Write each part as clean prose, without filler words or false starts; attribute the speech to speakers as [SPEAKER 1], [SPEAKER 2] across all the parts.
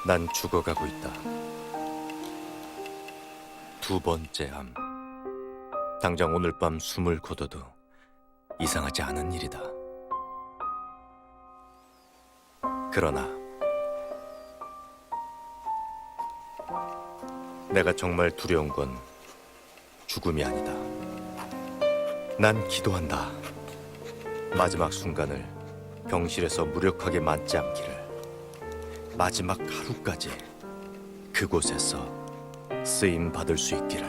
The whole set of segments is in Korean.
[SPEAKER 1] 난 죽어가고 있다. 두 번째 암. 당장 오늘 밤 숨을 거둬도 이상하지 않은 일이다. 그러나 내가 정말 두려운 건 죽음이 아니다. 난 기도한다. 마지막 순간을 병실에서 무력하게 맞지 않기를. 마지막 하루까지 그곳에서 쓰임 받을 수 있기를.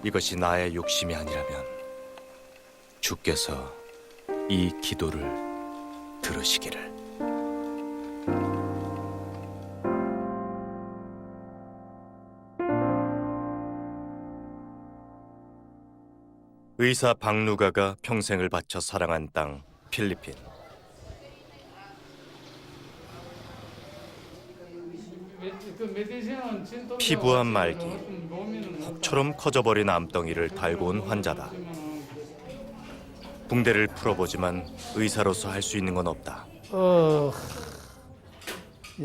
[SPEAKER 1] 이것이 나의 욕심이 아니라면 주께서 이 기도를 들으시기를. 의사 박누가가 평생을 바쳐 사랑한 땅 필리핀. 피부암 말기, 혹처럼 커져버린 암덩이를 달고 온 환자다. 붕대를 풀어보지만 의사로서 할 수 있는 건 없다.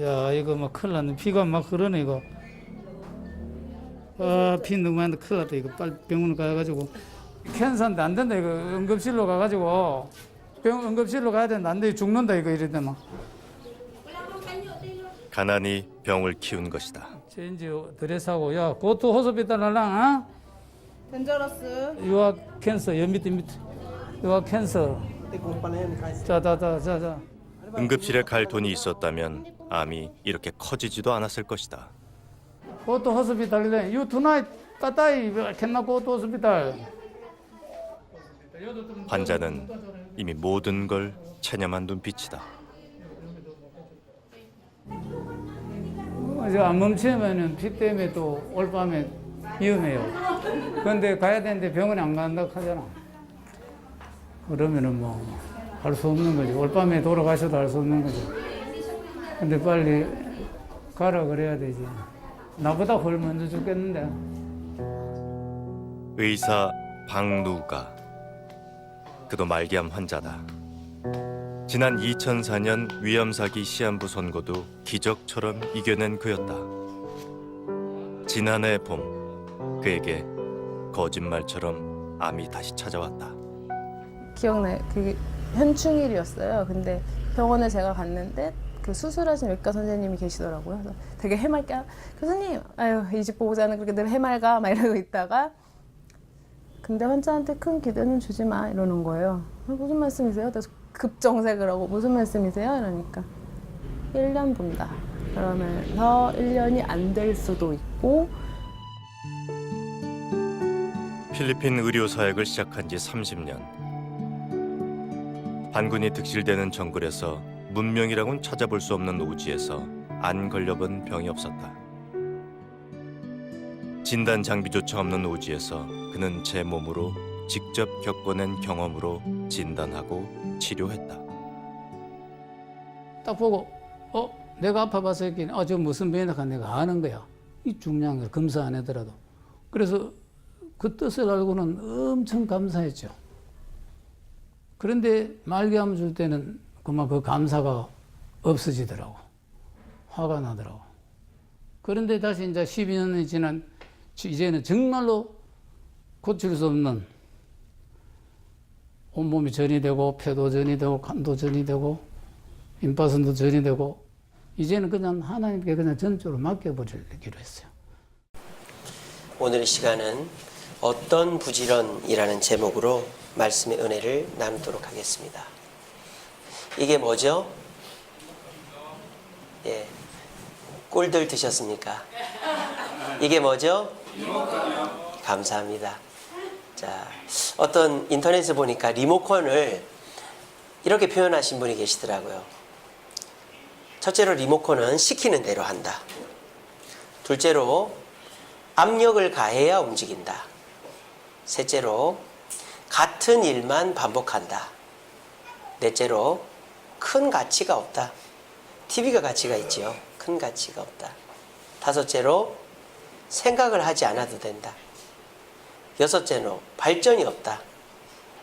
[SPEAKER 2] 야, 이거 막 큰일 났네. 피가 막 흐르네, 이거. 피 누구한테 큰일 났다. 이거 빨리 병원 가가지고. 캔서인데 안 된다, 이거. 응급실로 가가지고. 응급실로 가야 되는데 안 돼. 죽는다, 이거 이럴 때만.
[SPEAKER 1] 가난이 병을 키운 것이다.
[SPEAKER 2] 체인지 드레스하고, 야, 고투 호스피탈 할랑, 어?
[SPEAKER 3] 덴저러스.
[SPEAKER 2] 유아 캔서, 여 밑에. 유아 캔서. 자.
[SPEAKER 1] 응급실에 갈 돈이 있었다면 암이 이렇게 커지지도 않았을 것이다.
[SPEAKER 2] 고투 호스피탈이래. You tonight, 따따이, 캔나 고투 호스피탈.
[SPEAKER 1] 환자는 이미 모든 걸 체념한 눈빛이다.
[SPEAKER 2] 안 멈추면은 피 때문에 또 올 밤에 위험해요. 그런데 가야 되는데 병원에 안 간다고 하잖아. 그러면은 뭐 할 수 없는 거지. 올 밤에 돌아가셔도 할 수 없는 거지. 근데 빨리 가라 그래야 되지. 나보다 훨 먼저 죽겠는데.
[SPEAKER 1] 의사 박누가. 그도 말기암 환자다. 지난 2004년 위암사기 시한부 선고도 기적처럼 이겨낸 그였다. 지난해 봄, 그에게 거짓말처럼 암이 다시 찾아왔다.
[SPEAKER 3] 기억나요. 그게 현충일이었어요. 근데 병원에 제가 갔는데 그 수술하신 외과 선생님이 계시더라고요. 그래서 되게 해맑게 교수님, 아유 이 집 보호자는 그렇게 늘 해맑아 막 이러고 있다가 근데 환자한테 큰 기대는 주지 마 이러는 거예요. 무슨 말씀이세요? 그래서 급정색을 하고 무슨 말씀이세요? 이러니까 1년 본다. 그러면서 1년이 안 될 수도 있고.
[SPEAKER 1] 필리핀 의료 사역을 시작한 지 30년. 반군이 득실되는 정글에서 문명이라고는 찾아볼 수 없는 오지에서 안 걸려본 병이 없었다. 진단 장비조차 없는 오지에서 그는 제 몸으로 직접 겪어낸 경험으로 진단하고 치료했다.
[SPEAKER 2] 딱 보고 내가 아파봐서 했더니 저 무슨 병이다 내가 아는 거야. 이 중요한 거 검사 안 하더라도. 그래서 그 뜻을 알고는 엄청 감사했죠. 그런데 말기암 줄 때는 그만 그 감사가 없어지더라고. 화가 나더라고. 그런데 다시 이제 12년이 지난 이제는 정말로 고칠 수 없는 온몸이 전이 되고 폐도 전이 되고 간도 전이 되고 임파선도 전이 되고 이제는 그냥 하나님께 그냥 전적으로 맡겨버리기로 했어요.
[SPEAKER 4] 오늘 시간은 어떤 부지런이라는 제목으로 말씀의 은혜를 나누도록 하겠습니다. 이게 뭐죠? 예, 꿀들 드셨습니까? 이게 뭐죠? 감사합니다. 자, 어떤 인터넷에 보니까 리모컨을 이렇게 표현하신 분이 계시더라고요. 첫째로 리모컨은 시키는 대로 한다. 둘째로 압력을 가해야 움직인다. 셋째로 같은 일만 반복한다. 넷째로 큰 가치가 없다. TV가 가치가 있지요. 큰 가치가 없다. 다섯째로 생각을 하지 않아도 된다. 여섯째로 발전이 없다.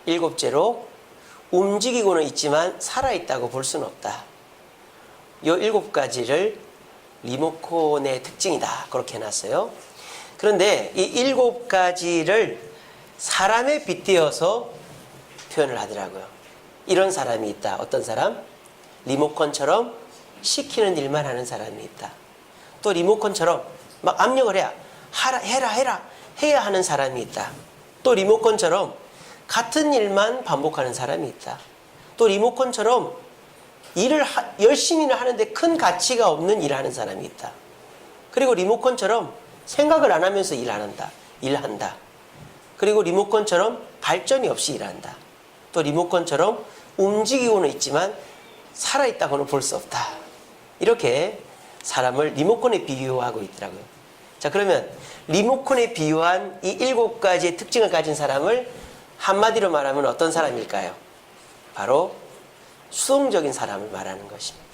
[SPEAKER 4] 일곱째로 움직이고는 있지만 살아있다고 볼 수는 없다. 요 7가지를 리모컨의 특징이다. 그렇게 해놨어요. 그런데 이 7가지를 사람에 빗대어서 표현을 하더라고요. 이런 사람이 있다. 어떤 사람? 리모컨처럼 시키는 일만 하는 사람이 있다. 또 리모컨처럼 막 압력을 해야 해야 하는 사람이 있다. 또 리모컨처럼 같은 일만 반복하는 사람이 있다. 또 리모컨처럼 일을 열심히 하는데 큰 가치가 없는 일을 하는 사람이 있다. 그리고 리모컨처럼 생각을 안 하면서 일한다. 그리고 리모컨처럼 발전이 없이 일한다. 또 리모컨처럼 움직이고는 있지만 살아있다고는 볼 수 없다. 이렇게 사람을 리모컨에 비유하고 있더라고요. 자, 그러면 리모컨에 비유한 이 7가지의 특징을 가진 사람을 한마디로 말하면 어떤 사람일까요? 바로 수동적인 사람을 말하는 것입니다.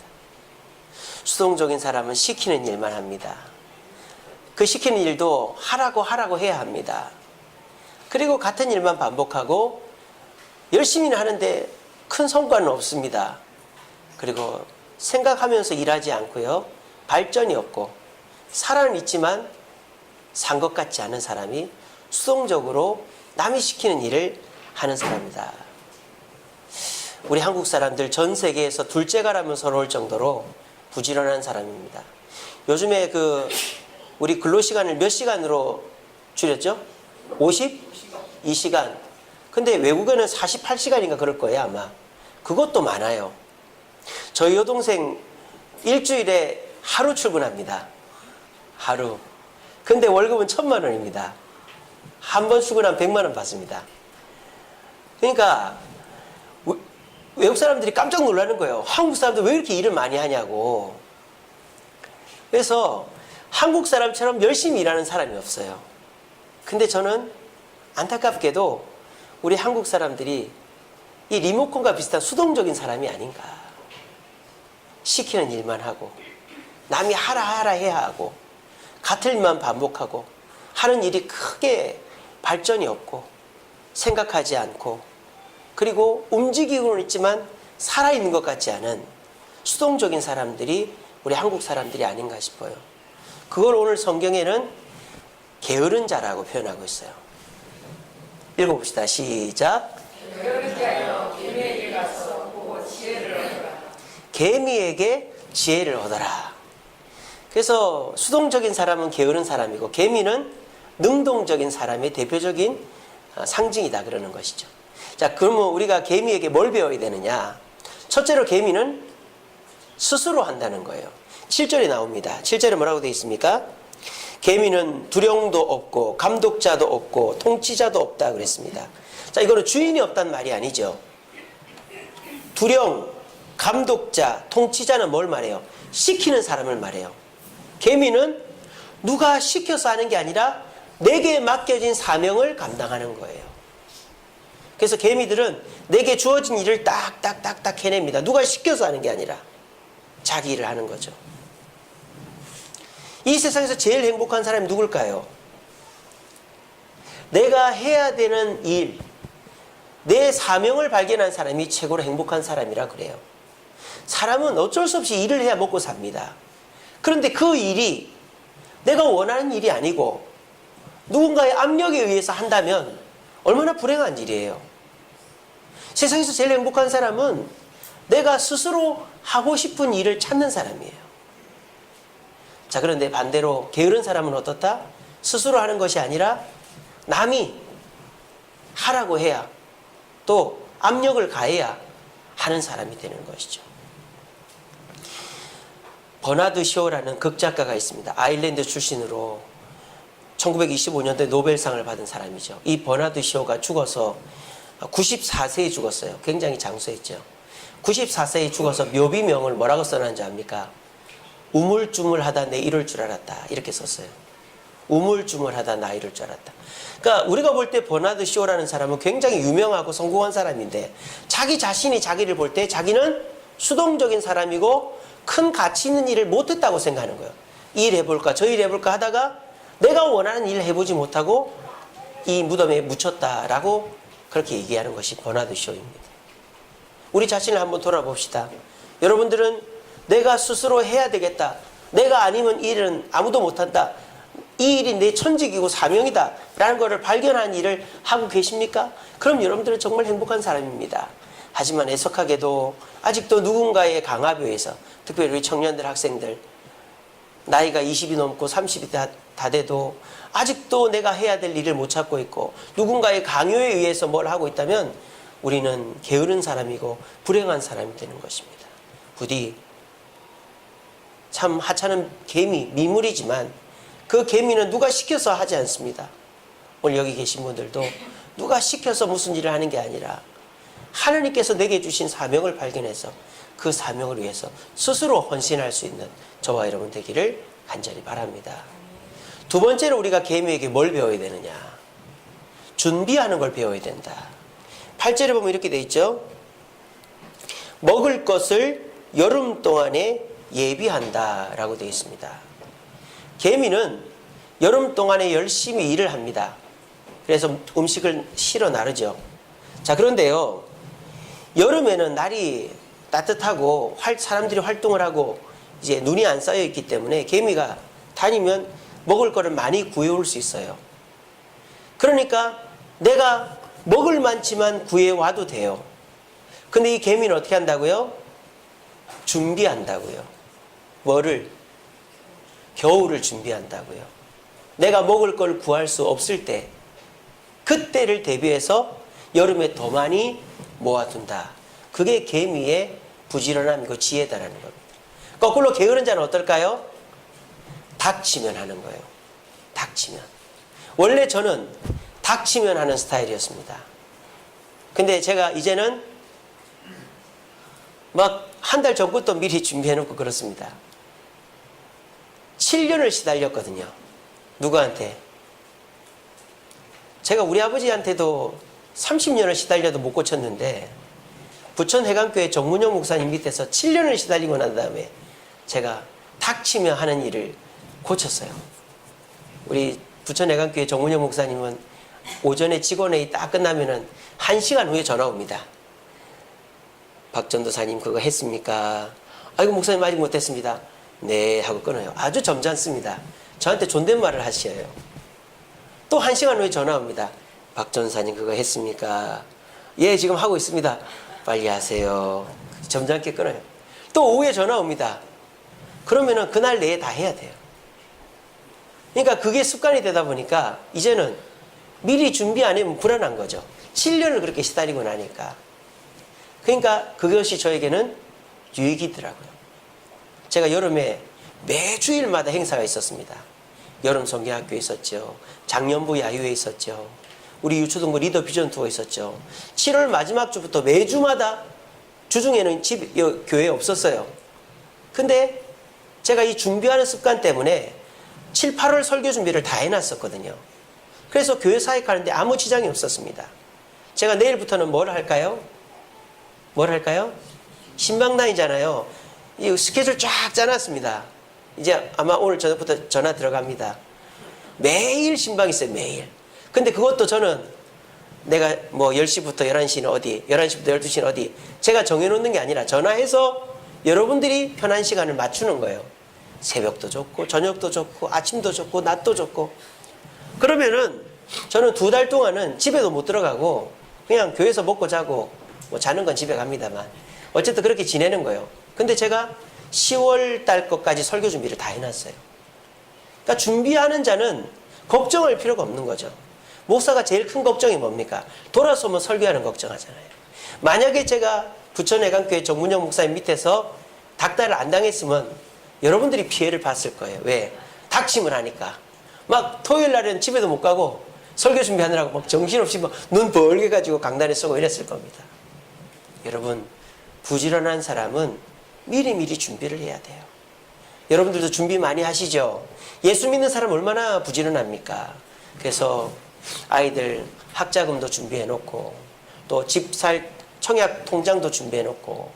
[SPEAKER 4] 수동적인 사람은 시키는 일만 합니다. 그 시키는 일도 하라고 해야 합니다. 그리고 같은 일만 반복하고 열심히는 하는데 큰 성과는 없습니다. 그리고 생각하면서 일하지 않고요. 발전이 없고 살아는 있지만 산 것 같지 않은 사람이 수동적으로 남이 시키는 일을 하는 사람이다. 우리 한국 사람들 전 세계에서 둘째가라면 서러울 정도로 부지런한 사람입니다. 요즘에 우리 근로시간을 몇 시간으로 줄였죠? 52시간. 근데 외국에는 48시간인가 그럴 거예요, 아마. 그것도 많아요. 저희 여동생 일주일에 하루 출근합니다. 하루. 근데 월급은 1,000만 원입니다. 한 번 출근하면 100만 원 받습니다. 그러니까 외국 사람들이 깜짝 놀라는 거예요. 한국 사람들 왜 이렇게 일을 많이 하냐고. 그래서 한국 사람처럼 열심히 일하는 사람이 없어요. 근데 저는 안타깝게도 우리 한국 사람들이 이 리모컨과 비슷한 수동적인 사람이 아닌가. 시키는 일만 하고 남이 하라 해야 하고 같은 일만 반복하고 하는 일이 크게 발전이 없고 생각하지 않고 그리고 움직이고는 있지만 살아있는 것 같지 않은 수동적인 사람들이 우리 한국 사람들이 아닌가 싶어요. 그걸 오늘 성경에는 게으른 자라고 표현하고 있어요. 읽어봅시다. 시작. 개미에게 지혜를 얻어라. 그래서 수동적인 사람은 게으른 사람이고 개미는 능동적인 사람의 대표적인 상징이다 그러는 것이죠. 자, 그러면 우리가 개미에게 뭘 배워야 되느냐? 첫째로 개미는 스스로 한다는 거예요. 7절에 나옵니다. 7절에 뭐라고 되어 있습니까? 개미는 두령도 없고 감독자도 없고 통치자도 없다 그랬습니다. 자, 이거는 주인이 없단 말이 아니죠. 두령, 감독자, 통치자는 뭘 말해요? 시키는 사람을 말해요. 개미는 누가 시켜서 하는 게 아니라 내게 맡겨진 사명을 감당하는 거예요. 그래서 개미들은 내게 주어진 일을 딱딱딱딱 해냅니다. 누가 시켜서 하는 게 아니라 자기 일을 하는 거죠. 이 세상에서 제일 행복한 사람이 누굴까요? 내가 해야 되는 일, 내 사명을 발견한 사람이 최고로 행복한 사람이라 그래요. 사람은 어쩔 수 없이 일을 해야 먹고 삽니다. 그런데 그 일이 내가 원하는 일이 아니고 누군가의 압력에 의해서 한다면 얼마나 불행한 일이에요. 세상에서 제일 행복한 사람은 내가 스스로 하고 싶은 일을 찾는 사람이에요. 자, 그런데 반대로 게으른 사람은 어떻다? 스스로 하는 것이 아니라 남이 하라고 해야 또 압력을 가해야 하는 사람이 되는 것이죠. 버나드 쇼라는 극작가가 있습니다. 아일랜드 출신으로 1925년도에 노벨상을 받은 사람이죠. 이 버나드 쇼가 죽어서 94세에 죽었어요. 굉장히 장수했죠. 94세에 죽어서 묘비명을 뭐라고 써놨는지 압니까? 우물쭈물하다 내 이럴 줄 알았다. 이렇게 썼어요. 우물쭈물하다 나 이럴 줄 알았다. 그러니까 우리가 볼 때 버나드 쇼라는 사람은 굉장히 유명하고 성공한 사람인데 자기 자신이 자기를 볼 때 자기는 수동적인 사람이고 큰 가치 있는 일을 못했다고 생각하는 거예요. 이 일 해볼까 저 일 해볼까 하다가 내가 원하는 일을 해보지 못하고 이 무덤에 묻혔다라고 그렇게 얘기하는 것이 버나드 쇼입니다. 우리 자신을 한번 돌아봅시다. 여러분들은 내가 스스로 해야 되겠다. 내가 아니면 이 일은 아무도 못한다. 이 일이 내 천직이고 사명이다 라는 것을 발견한 일을 하고 계십니까? 그럼 여러분들은 정말 행복한 사람입니다. 하지만 애석하게도 아직도 누군가의 강압에 의해서, 특별히 우리 청년들, 학생들, 나이가 20이 넘고 30이 다 돼도 아직도 내가 해야 될 일을 못 찾고 있고 누군가의 강요에 의해서 뭘 하고 있다면 우리는 게으른 사람이고 불행한 사람이 되는 것입니다. 부디 참 하찮은 개미, 미물이지만 그 개미는 누가 시켜서 하지 않습니다. 오늘 여기 계신 분들도 누가 시켜서 무슨 일을 하는 게 아니라 하나님께서 내게 주신 사명을 발견해서 그 사명을 위해서 스스로 헌신할 수 있는 저와 여러분 되기를 간절히 바랍니다. 두 번째로 우리가 개미에게 뭘 배워야 되느냐? 준비하는 걸 배워야 된다. 8절에 보면 이렇게 돼 있죠. 먹을 것을 여름 동안에 예비한다 라고 되어 있습니다. 개미는 여름 동안에 열심히 일을 합니다. 그래서 음식을 실어 나르죠. 자, 그런데요, 여름에는 날이 따뜻하고 사람들이 활동을 하고 이제 눈이 안 쌓여 있기 때문에 개미가 다니면 먹을 거를 많이 구해올 수 있어요. 그러니까 내가 먹을 만치만 구해와도 돼요. 근데 이 개미는 어떻게 한다고요? 준비한다고요. 뭐를? 겨울을 준비한다고요. 내가 먹을 걸 구할 수 없을 때, 그때를 대비해서 여름에 더 많이 모아둔다. 그게 개미의 부지런함이고 지혜다라는 겁니다. 거꾸로 게으른 자는 어떨까요? 닥치면 하는 거예요. 닥치면. 원래 저는 닥치면 하는 스타일이었습니다. 근데 제가 이제는 막 한 달 전부터 미리 준비해놓고 그렇습니다. 7년을 시달렸거든요. 누구한테? 제가 우리 아버지한테도 30년을 시달려도 못 고쳤는데 부천해강교회 정문영 목사님 밑에서 7년을 시달리고 난 다음에 제가 닥치며 하는 일을 고쳤어요. 우리 부천해강교회 정문영 목사님은 오전에 직원회의 딱 끝나면은 1시간 후에 전화 옵니다. 박 전도사님 그거 했습니까? 아이고 목사님 아직 못했습니다. 네 하고 끊어요. 아주 점잖습니다. 저한테 존댓말을 하셔요. 또 1시간 후에 전화 옵니다. 박 전도사님 그거 했습니까? 예 지금 하고 있습니다. 빨리 하세요. 점잖게 끊어요. 또 오후에 전화 옵니다. 그러면은 그날 내에 다 해야 돼요. 그러니까 그게 습관이 되다 보니까 이제는 미리 준비 안 하면 불안한 거죠. 7년을 그렇게 시달리고 나니까. 그러니까 그것이 저에게는 유익이더라고요. 제가 여름에 매주일마다 행사가 있었습니다. 여름 성경학교에 있었죠. 작년부 야유회 있었죠. 우리 유초동부 리더 비전 투어 있었죠. 7월 마지막 주부터 매주마다 주중에는 교회에 없었어요. 근데 제가 이 준비하는 습관 때문에 7, 8월 설교 준비를 다 해놨었거든요. 그래서 교회 사역하는데 아무 지장이 없었습니다. 제가 내일부터는 뭘 할까요? 뭘 할까요? 신방단이잖아요. 이 스케줄 쫙 짜놨습니다. 이제 아마 오늘 저녁부터 전화 들어갑니다. 매일 신방 있어요. 매일. 근데 그것도 저는 내가 뭐 10시부터 11시는 어디, 11시부터 12시는 어디 제가 정해놓는 게 아니라 전화해서 여러분들이 편한 시간을 맞추는 거예요. 새벽도 좋고 저녁도 좋고 아침도 좋고 낮도 좋고. 그러면은 저는 2달 동안은 집에도 못 들어가고 그냥 교회에서 먹고 자고 뭐 자는 건 집에 갑니다만 어쨌든 그렇게 지내는 거예요. 근데 제가 10월 달 것까지 설교 준비를 다 해놨어요. 그러니까 준비하는 자는 걱정할 필요가 없는 거죠. 목사가 제일 큰 걱정이 뭡니까? 돌아서면 설교하는 걱정하잖아요. 만약에 제가 부천해강교회 정문영 목사님 밑에서 닥달을 안 당했으면 여러분들이 피해를 봤을 거예요. 왜? 닥침을 하니까. 막 토요일 날에는 집에도 못 가고 설교 준비하느라고 막 정신없이 막 눈 벌게 가지고 강단에 서고 이랬을 겁니다. 여러분, 부지런한 사람은 미리미리 준비를 해야 돼요. 여러분들도 준비 많이 하시죠? 예수 믿는 사람 얼마나 부지런합니까? 그래서 아이들 학자금도 준비해 놓고 또 집 살 청약 통장도 준비해 놓고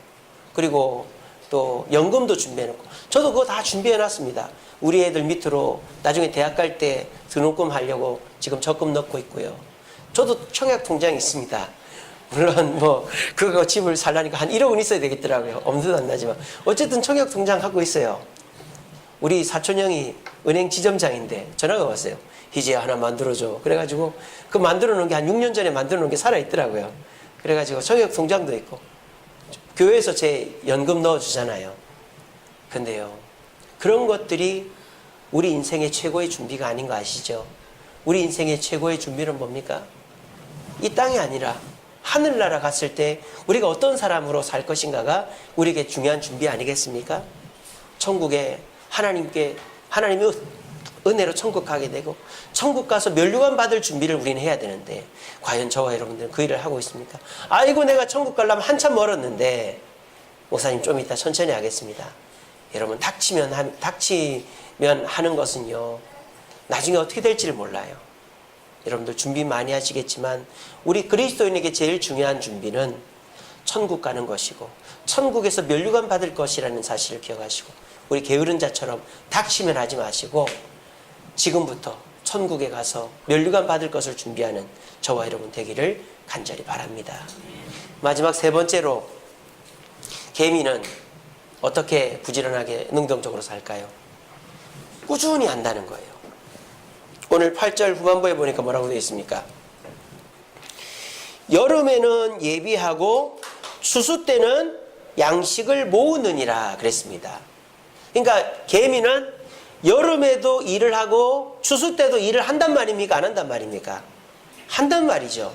[SPEAKER 4] 그리고 또 연금도 준비해 놓고 저도 그거 다 준비해 놨습니다. 우리 애들 밑으로 나중에 대학 갈 때 등록금 하려고 지금 적금 넣고 있고요. 저도 청약 통장이 있습니다. 물론 뭐 그거 집을 살라니까 한 1억은 있어야 되겠더라고요. 엄두도 안 나지만 어쨌든 청약통장 갖고 있어요. 우리 사촌 형이 은행 지점장인데 전화가 왔어요. 희재야 하나 만들어줘. 그래가지고 그 만들어 놓은 게 한 6년 전에 만들어 놓은 게 살아있더라고요. 그래가지고 청약통장도 있고 교회에서 제 연금 넣어주잖아요. 근데요, 그런 것들이 우리 인생의 최고의 준비가 아닌 거 아시죠? 우리 인생의 최고의 준비는 뭡니까? 이 땅이 아니라 하늘나라 갔을 때 우리가 어떤 사람으로 살 것인가가 우리에게 중요한 준비 아니겠습니까? 천국에 하나님의 은혜로 천국 가게 되고 천국 가서 면류관 받을 준비를 우리는 해야 되는데 과연 저와 여러분들은 그 일을 하고 있습니까? 아이고 내가 천국 가려면 한참 멀었는데 목사님 좀 이따 천천히 하겠습니다. 여러분 닥치면 하는 것은요 나중에 어떻게 될지를 몰라요. 여러분들 준비 많이 하시겠지만 우리 그리스도인에게 제일 중요한 준비는 천국 가는 것이고 천국에서 면류관 받을 것이라는 사실을 기억하시고 우리 게으른 자처럼 닥치면 하지 마시고 지금부터 천국에 가서 면류관 받을 것을 준비하는 저와 여러분 되기를 간절히 바랍니다. 마지막 세 번째로 개미는 어떻게 부지런하게 능동적으로 살까요? 꾸준히 한다는 거예요. 오늘 8절 후반부에 보니까 뭐라고 되어 있습니까? 여름에는 예비하고 추수 때는 양식을 모으느니라 그랬습니다. 그러니까 개미는 여름에도 일을 하고 추수 때도 일을 한단 말입니까? 안 한단 말입니까? 한단 말이죠.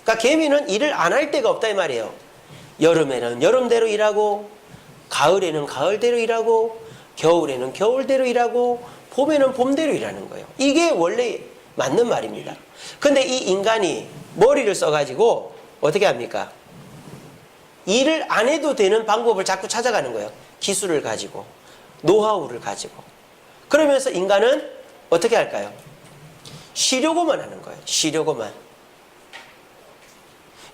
[SPEAKER 4] 그러니까 개미는 일을 안 할 때가 없다 이 말이에요. 여름에는 여름대로 일하고 가을에는 가을대로 일하고 겨울에는 겨울대로 일하고 봄에는 봄대로 일하는 거예요. 이게 원래 맞는 말입니다. 근데 이 인간이 머리를 써가지고 어떻게 합니까? 일을 안 해도 되는 방법을 자꾸 찾아가는 거예요. 기술을 가지고 노하우를 가지고 그러면서 인간은 어떻게 할까요? 쉬려고만 하는 거예요. 쉬려고만.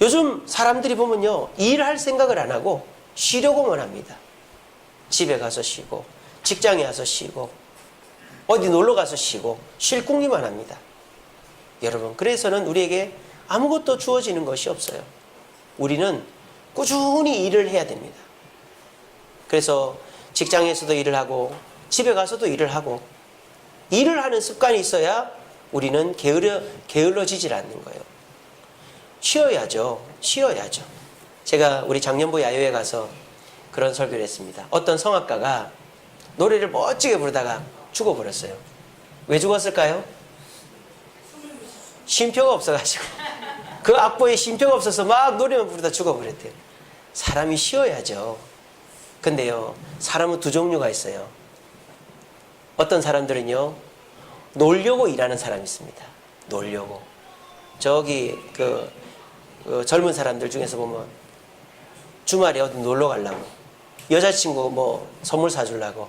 [SPEAKER 4] 요즘 사람들이 보면요 일할 생각을 안 하고 쉬려고만 합니다. 집에 가서 쉬고 직장에 가서 쉬고 어디 놀러 가서 쉬고 쉴 궁리만 합니다. 여러분 그래서는 우리에게 아무것도 주어지는 것이 없어요. 우리는 꾸준히 일을 해야 됩니다. 그래서 직장에서도 일을 하고 집에 가서도 일을 하고 일을 하는 습관이 있어야 우리는 게을러지질 않는 거예요. 쉬어야죠. 쉬어야죠. 제가 우리 작년부 야유회 가서 그런 설교를 했습니다. 어떤 성악가가 노래를 멋지게 부르다가 죽어버렸어요. 왜 죽었을까요? 쉼표가 없어가지고 그 악보에 쉼표가 없어서 막 노래만 부르다 죽어버렸대요. 사람이 쉬어야죠. 근데요 사람은 두 종류가 있어요. 어떤 사람들은요 놀려고 일하는 사람이 있습니다. 놀려고. 저기 그 젊은 사람들 중에서 보면 주말에 어디 놀러 가려고 여자친구 뭐 선물 사주려고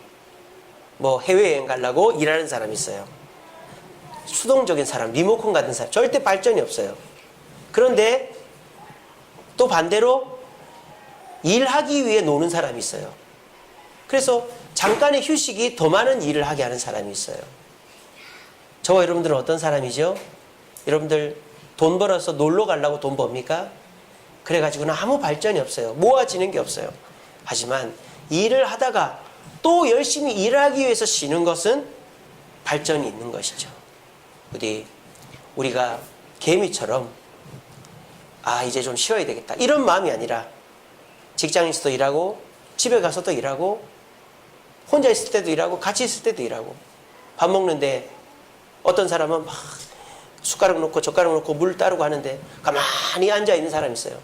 [SPEAKER 4] 뭐 해외여행 가려고 일하는 사람이 있어요. 수동적인 사람, 리모컨 같은 사람 절대 발전이 없어요. 그런데 또 반대로 일하기 위해 노는 사람이 있어요. 그래서 잠깐의 휴식이 더 많은 일을 하게 하는 사람이 있어요. 저와 여러분들은 어떤 사람이죠? 여러분들 돈 벌어서 놀러 가려고 돈 법니까? 그래가지고는 아무 발전이 없어요. 모아지는 게 없어요. 하지만 일을 하다가 또 열심히 일하기 위해서 쉬는 것은 발전이 있는 것이죠. 우리가 개미처럼 이제 좀 쉬어야 되겠다 이런 마음이 아니라 직장에서도 일하고 집에 가서도 일하고 혼자 있을 때도 일하고 같이 있을 때도 일하고 밥 먹는데 어떤 사람은 막 숟가락 놓고 젓가락 놓고 물 따르고 하는데 가만히 앉아있는 사람이 있어요.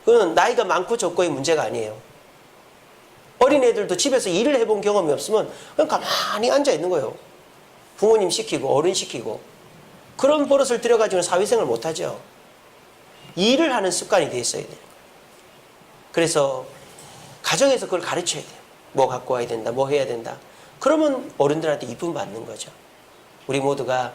[SPEAKER 4] 그건 나이가 많고 적고의 문제가 아니에요. 어린애들도 집에서 일을 해본 경험이 없으면 그냥 가만히 앉아있는 거예요. 부모님 시키고 어른 시키고 그런 버릇을 들여가지고는 사회생활 못하죠. 일을 하는 습관이 돼 있어야 돼요. 그래서 가정에서 그걸 가르쳐야 돼요. 뭐 갖고 와야 된다, 뭐 해야 된다. 그러면 어른들한테 이쁨 받는 거죠. 우리 모두가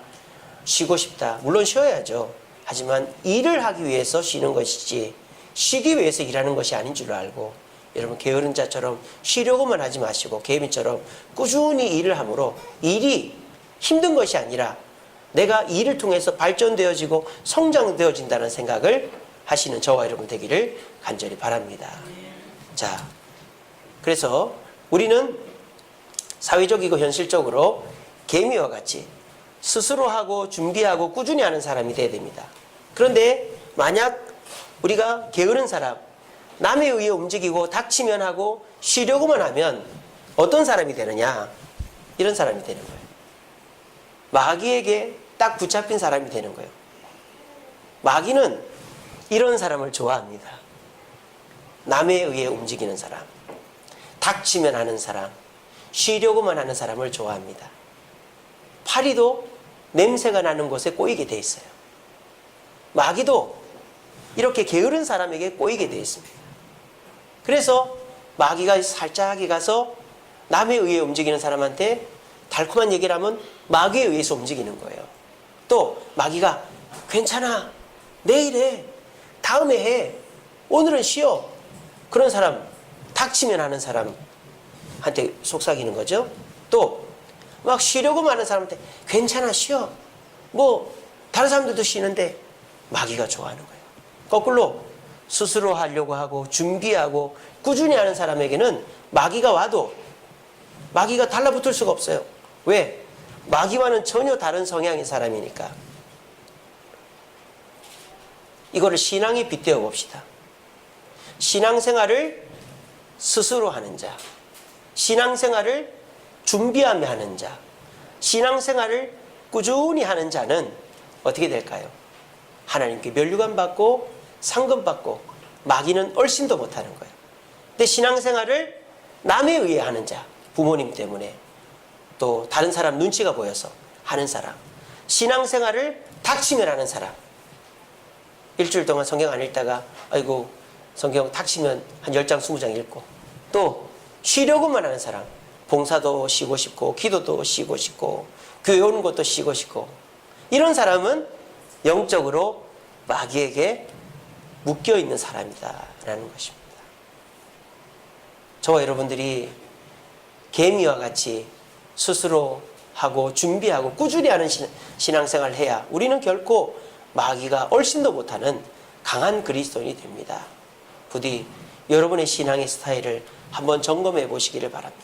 [SPEAKER 4] 쉬고 싶다. 물론 쉬어야죠. 하지만 일을 하기 위해서 쉬는 것이지 쉬기 위해서 일하는 것이 아닌 줄 알고 여러분 게으른 자처럼 쉬려고만 하지 마시고 개미처럼 꾸준히 일을 함으로 일이 힘든 것이 아니라 내가 일을 통해서 발전되어지고 성장되어진다는 생각을 하시는 저와 여러분 되기를 간절히 바랍니다. 자, 그래서 우리는 사회적이고 현실적으로 개미와 같이 스스로 하고 준비하고 꾸준히 하는 사람이 돼야 됩니다. 그런데 만약 우리가 게으른 사람, 남에 의해 움직이고 닥치면 하고 쉬려고만 하면 어떤 사람이 되느냐? 이런 사람이 되는 거예요. 마귀에게 딱 붙잡힌 사람이 되는 거예요. 마귀는 이런 사람을 좋아합니다. 남에 의해 움직이는 사람, 닥치면 하는 사람, 쉬려고만 하는 사람을 좋아합니다. 파리도 냄새가 나는 곳에 꼬이게 돼 있어요. 마귀도 이렇게 게으른 사람에게 꼬이게 돼 있습니다. 그래서 마귀가 살짝이 가서 남에 의해 움직이는 사람한테 달콤한 얘기를 하면 마귀에 의해서 움직이는 거예요. 또 마귀가 괜찮아, 내일 해, 다음에 해, 오늘은 쉬어. 그런 사람, 닥치면 하는 사람한테 속삭이는 거죠. 또 막 쉬려고만 하는 사람한테 괜찮아, 쉬어. 뭐 다른 사람들도 쉬는데 마귀가 좋아하는 거예요. 거꾸로 스스로 하려고 하고 준비하고 꾸준히 하는 사람에게는 마귀가 와도 마귀가 달라붙을 수가 없어요. 왜? 마귀와는 전혀 다른 성향의 사람이니까. 이거를 신앙에 빗대어 봅시다. 신앙생활을 스스로 하는 자, 신앙생활을 준비하며 하는 자, 신앙생활을 꾸준히 하는 자는 어떻게 될까요? 하나님께 면류관 받고 상급 받고 마귀는 얼씬도 못하는 거예요. 근데 신앙생활을 남에 의해 하는 자, 부모님 때문에 또 다른 사람 눈치가 보여서 하는 사람, 신앙생활을 닥치면 하는 사람, 일주일 동안 성경 안 읽다가 아이고 성경 닥치면 한 10장 20장 읽고, 또 쉬려고만 하는 사람, 봉사도 쉬고 싶고 기도도 쉬고 싶고 교회 오는 것도 쉬고 싶고, 이런 사람은 영적으로 마귀에게 묶여있는 사람이다라는 것입니다. 저와 여러분들이 개미와 같이 스스로 하고 준비하고 꾸준히 하는 신앙생활을 해야 우리는 결코 마귀가 얼씬도 못하는 강한 그리스도인이 됩니다. 부디 여러분의 신앙의 스타일을 한번 점검해 보시기를 바랍니다.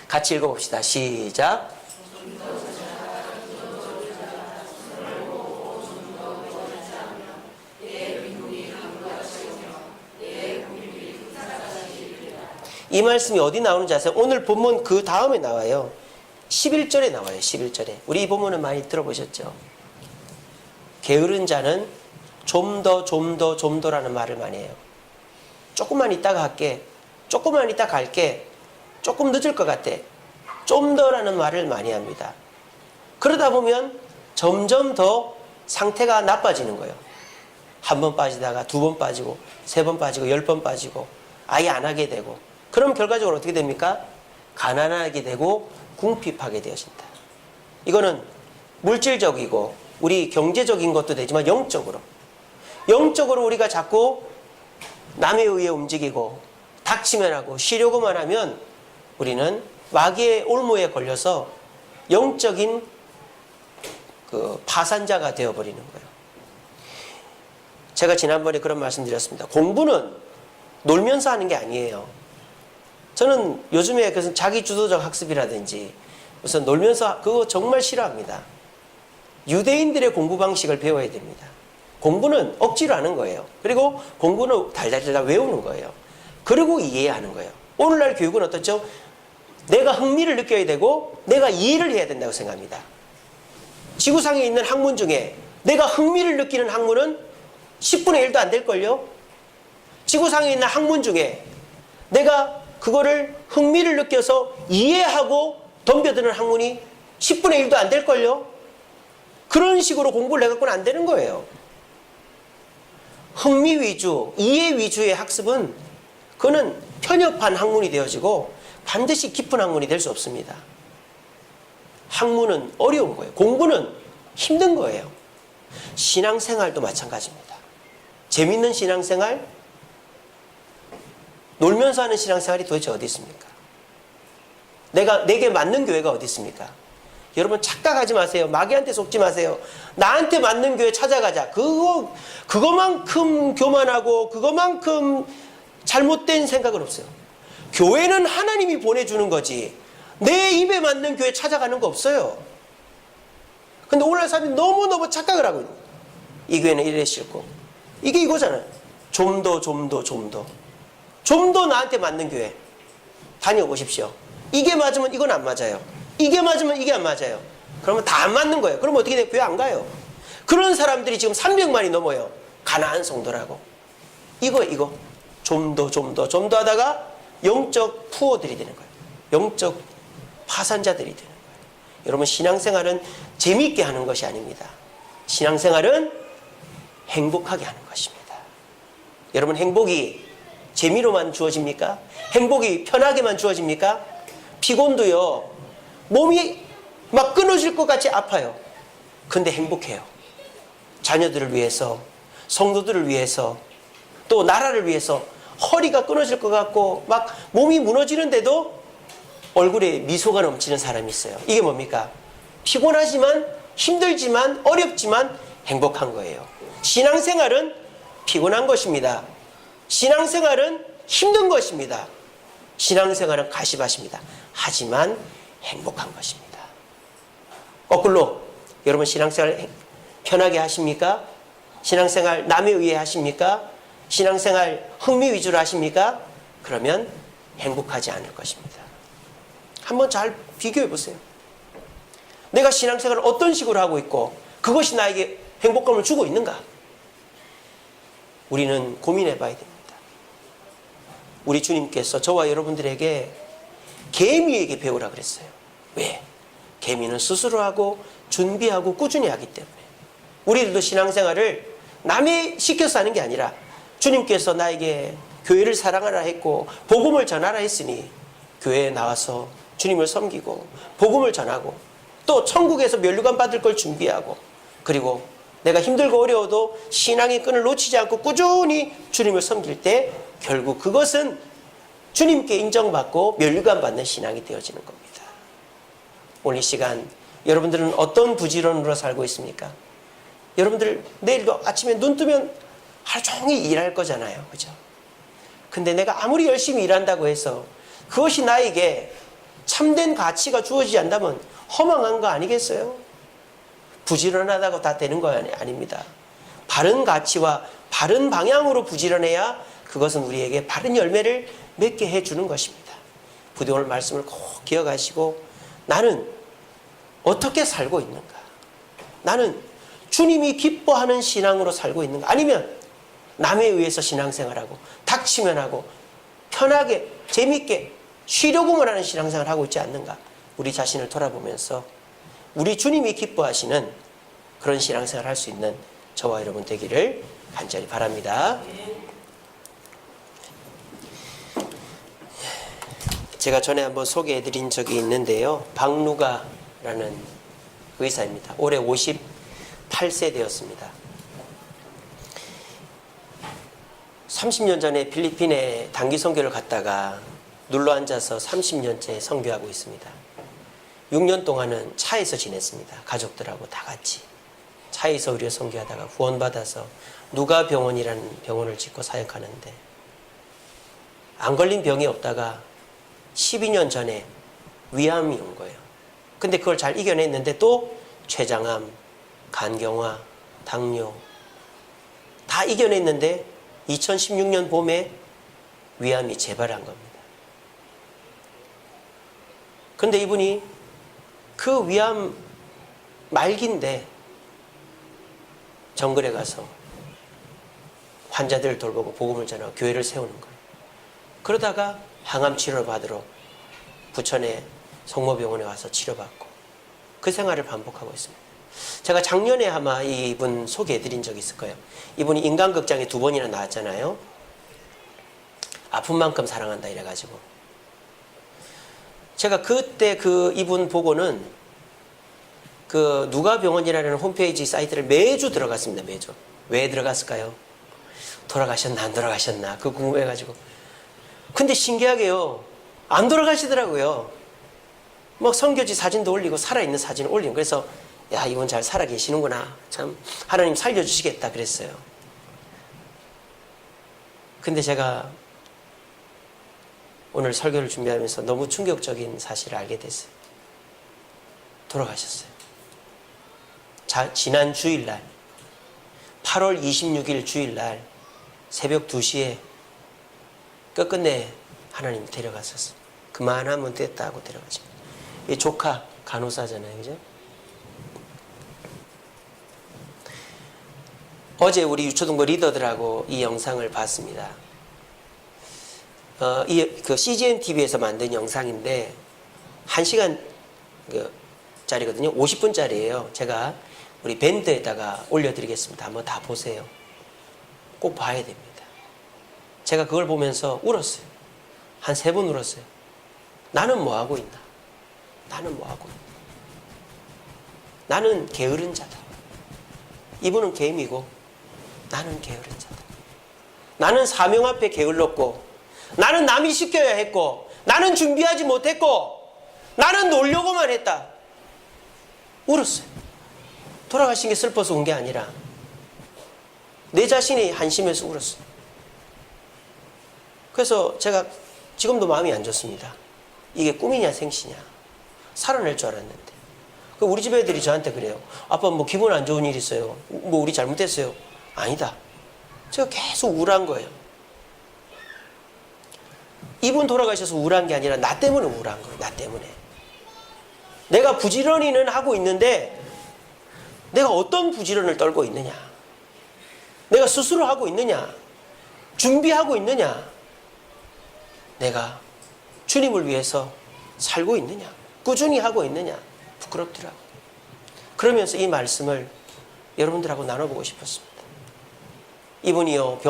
[SPEAKER 4] 같이 읽어봅시다. 시작. 이 말씀이 어디 나오는지 아세요? 오늘 본문 그 다음에 나와요. 11절에 나와요. 11절에. 우리 이 본문은 많이 들어보셨죠? 게으른 자는 좀 더라는 말을 많이 해요. 조금만 있다가 할게, 조금만 있다 갈게, 조금 늦을 것 같아, 좀 더라는 말을 많이 합니다. 그러다 보면 점점 더 상태가 나빠지는 거예요. 한 번 빠지다가 두 번 빠지고 3번 빠지고 10번 빠지고 아예 안 하게 되고, 그럼 결과적으로 어떻게 됩니까? 가난하게 되고 궁핍하게 되어진다. 이거는 물질적이고 우리 경제적인 것도 되지만 영적으로 우리가 자꾸 남에 의해 움직이고 닥치면 하고 쉬려고만 하면 우리는 마귀의 올무에 걸려서 영적인 그 파산자가 되어버리는 거예요. 제가 지난번에 그런 말씀 드렸습니다. 공부는 놀면서 하는 게 아니에요. 저는 요즘에 그래서 자기주도적 학습이라든지 무슨 놀면서 그거 정말 싫어합니다. 유대인들의 공부 방식을 배워야 됩니다. 공부는 억지로 하는 거예요. 그리고 공부는 달달달 외우는 거예요. 그리고 이해하는 거예요. 오늘날 교육은 어떻죠? 내가 흥미를 느껴야 되고 내가 이해를 해야 된다고 생각합니다. 지구상에 있는 학문 중에 내가 흥미를 느끼는 학문은 10분의 1도 안 될걸요? 지구상에 있는 학문 중에 내가 그거를 흥미를 느껴서 이해하고 덤벼드는 학문이 10분의 1도 안 될걸요? 그런 식으로 공부를 해갖고는 안 되는 거예요. 흥미 위주, 이해 위주의 학습은 그거는 편협한 학문이 되어지고 반드시 깊은 학문이 될 수 없습니다. 학문은 어려운 거예요. 공부는 힘든 거예요. 신앙생활도 마찬가지입니다. 재밌는 신앙생활, 놀면서 하는 신앙생활이 도대체 어디 있습니까? 내게 맞는 교회가 어디 있습니까? 여러분 착각하지 마세요. 마귀한테 속지 마세요. 나한테 맞는 교회 찾아가자. 그거만큼 교만하고 그거만큼 잘못된 생각은 없어요. 교회는 하나님이 보내주는 거지. 내 입에 맞는 교회 찾아가는 거 없어요. 근데 오늘날 사람이 너무너무 착각을 하고 있는 거예요. 이 교회는 이래 싫고. 이게 이거잖아요. 좀 더 나한테 맞는 교회 다녀보십시오. 이게 맞으면 이건 안 맞아요. 이게 맞으면 이게 안 맞아요. 그러면 다 안 맞는 거예요. 그러면 어떻게 돼요? 교회 안 가요. 그런 사람들이 지금 300만이 넘어요. 가나안 성도라고. 이거 좀 더 하다가 영적 푸어들이 되는 거예요. 영적 파산자들이 되는 거예요. 여러분, 신앙생활은 재미있게 하는 것이 아닙니다. 신앙생활은 행복하게 하는 것입니다. 여러분, 행복이 재미로만 주어집니까? 행복이 편하게만 주어집니까? 피곤도요, 몸이 막 끊어질 것 같이 아파요. 근데 행복해요. 자녀들을 위해서, 성도들을 위해서, 또 나라를 위해서 허리가 끊어질 것 같고 막 몸이 무너지는데도 얼굴에 미소가 넘치는 사람이 있어요. 이게 뭡니까? 피곤하지만, 힘들지만, 어렵지만 행복한 거예요. 신앙생활은 피곤한 것입니다. 신앙생활은 힘든 것입니다. 신앙생활은 가시밭입니다. 하지만 행복한 것입니다. 거꾸로 여러분, 신앙생활 편하게 하십니까? 신앙생활 남에 의해 하십니까? 신앙생활 흥미 위주로 하십니까? 그러면 행복하지 않을 것입니다. 한번 잘 비교해 보세요. 내가 신앙생활을 어떤 식으로 하고 있고 그것이 나에게 행복감을 주고 있는가? 우리는 고민해 봐야 됩니다. 우리 주님께서 저와 여러분들에게 개미에게 배우라 그랬어요. 왜? 개미는 스스로 하고 준비하고 꾸준히 하기 때문에. 우리들도 신앙생활을 남이 시켜서 하는 게 아니라 주님께서 나에게 교회를 사랑하라 했고 복음을 전하라 했으니 교회에 나와서 주님을 섬기고 복음을 전하고 또 천국에서 면류관 받을 걸 준비하고, 그리고 내가 힘들고 어려워도 신앙의 끈을 놓치지 않고 꾸준히 주님을 섬길 때 결국 그것은 주님께 인정받고 면류관 받는 신앙이 되어지는 겁니다. 오늘 이 시간 여러분들은 어떤 부지런으로 살고 있습니까? 여러분들 내일도 아침에 눈 뜨면 하루 종일 일할 거잖아요. 그죠? 근데 내가 아무리 열심히 일한다고 해서 그것이 나에게 참된 가치가 주어지지 않다면 허망한 거 아니겠어요? 부지런하다고 다 되는 거 아닙니다. 바른 가치와 바른 방향으로 부지런해야 그것은 우리에게 바른 열매를 맺게 해주는 것입니다. 부디 오늘 말씀을 꼭 기억하시고, 나는 어떻게 살고 있는가? 나는 주님이 기뻐하는 신앙으로 살고 있는가? 아니면 남에 의해서 신앙생활하고 닥치면 하고 편하게 재밌게 쉬려고만 하는 신앙생활을 하고 있지 않는가? 우리 자신을 돌아보면서 우리 주님이 기뻐하시는 그런 신앙생활을 할 수 있는 저와 여러분 되기를 간절히 바랍니다. 제가 전에 한번 소개해드린 적이 있는데요. 박누가라는 의사입니다. 올해 58세 되었습니다. 30년 전에 필리핀에 단기 선교를 갔다가 눌러앉아서 30년째 선교하고 있습니다. 6년 동안은 차에서 지냈습니다. 가족들하고 다 같이 차에서 의료 선교하다가 구원받아서 누가병원이라는 병원을 짓고 사역하는데, 안 걸린 병이 없다가 12년 전에 위암이 온 거예요. 근데 그걸 잘 이겨냈는데 또 췌장암, 간경화, 당뇨 다 이겨냈는데 2016년 봄에 위암이 재발한 겁니다. 근데 이분이 그 위암 말기인데 정글에 가서 환자들을 돌보고 복음을 전하고 교회를 세우는 거예요. 그러다가 항암 치료를 받으러 부천의 성모병원에 와서 치료받고 그 생활을 반복하고 있습니다. 제가 작년에 아마 이분 소개해드린 적이 있을 거예요. 이분이 인간극장에 2번이나 나왔잖아요. 아픈 만큼 사랑한다 이래가지고 제가 그때 그 이분 보고는 그 누가병원이라는 홈페이지 사이트를 매주 들어갔습니다. 매주. 왜 들어갔을까요? 돌아가셨나 안 돌아가셨나 그거 궁금해가지고. 근데 신기하게요, 안 돌아가시더라고요. 뭐 선교지 사진도 올리고 살아있는 사진을 올리고 그래서 야 이분 잘 살아 계시는구나. 참 하나님 살려주시겠다 그랬어요. 근데 제가 오늘 설교를 준비하면서 너무 충격적인 사실을 알게 됐어요. 돌아가셨어요. 지난 주일날 8월 26일 주일날 새벽 2시에 끝끝내 하나님 데려가셨어요. 그만하면 됐다 하고 데려가십니다. 이 조카 간호사잖아요. 그죠? 어제 우리 유초등부 리더들하고 이 영상을 봤습니다. 그 CGN TV에서 만든 영상인데 1시간 짜리거든요. 50분짜리예요. 제가 우리 밴드에다가 올려드리겠습니다. 한번 다 보세요. 꼭 봐야 됩니다. 제가 그걸 보면서 울었어요. 한 3번 울었어요. 나는 뭐 하고 있나? 나는 뭐 하고 있나? 나는 게으른 자다. 이분은 개미고 나는 게으른 자다. 나는 사명 앞에 게을렀고 나는 남이 시켜야 했고 나는 준비하지 못했고 나는 놀려고만 했다. 울었어요. 돌아가신 게 슬퍼서 운 게 아니라 내 자신이 한심해서 울었어요. 그래서 제가 지금도 마음이 안 좋습니다. 이게 꿈이냐 생시냐. 살아낼 줄 알았는데. 우리 집 애들이 저한테 그래요. 아빠 뭐 기분 안 좋은 일 있어요? 뭐 우리 잘못했어요? 아니다. 제가 계속 우울한 거예요. 이분 돌아가셔서 우울한 게 아니라 나 때문에 우울한 거예요. 나 때문에. 내가 부지런히는 하고 있는데 내가 어떤 부지런을 떨고 있느냐? 내가 스스로 하고 있느냐? 준비하고 있느냐? 내가 주님을 위해서 살고 있느냐? 꾸준히 하고 있느냐? 부끄럽더라고요. 그러면서 이 말씀을 여러분들하고 나눠보고 싶었습니다. 이분이요.